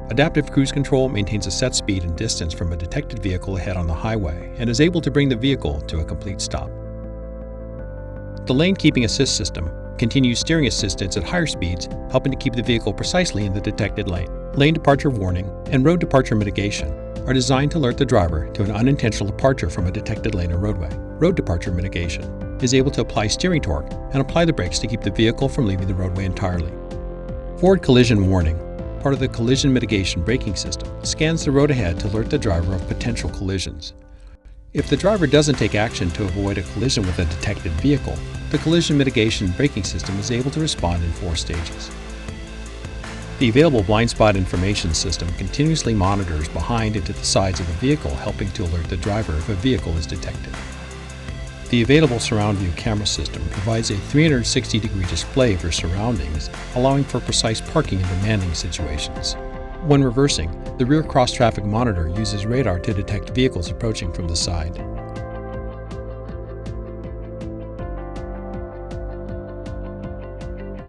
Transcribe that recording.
Adaptive Cruise Control maintains a set speed and distance from a detected vehicle ahead on the highway and is able to bring the vehicle to a complete stop. The Lane Keeping Assist system continues steering assistance at higher speeds, helping to keep the vehicle precisely in the detected lane. Lane Departure Warning and Road Departure Mitigation are designed to alert the driver to an unintentional departure from a detected lane or roadway. Road Departure Mitigation is able to apply steering torque and apply the brakes to keep the vehicle from leaving the roadway entirely. Forward Collision Warning, part of the Collision Mitigation Braking System, scans the road ahead to alert the driver of potential collisions. If the driver doesn't take action to avoid a collision with a detected vehicle, the Collision Mitigation Braking System is able to respond in 4 stages. The available blind spot information system continuously monitors behind and to the sides of the vehicle, helping to alert the driver if a vehicle is detected. The available surround view camera system provides a 360-degree display of your surroundings, allowing for precise parking in demanding situations. When reversing, the rear cross-traffic monitor uses radar to detect vehicles approaching from the side.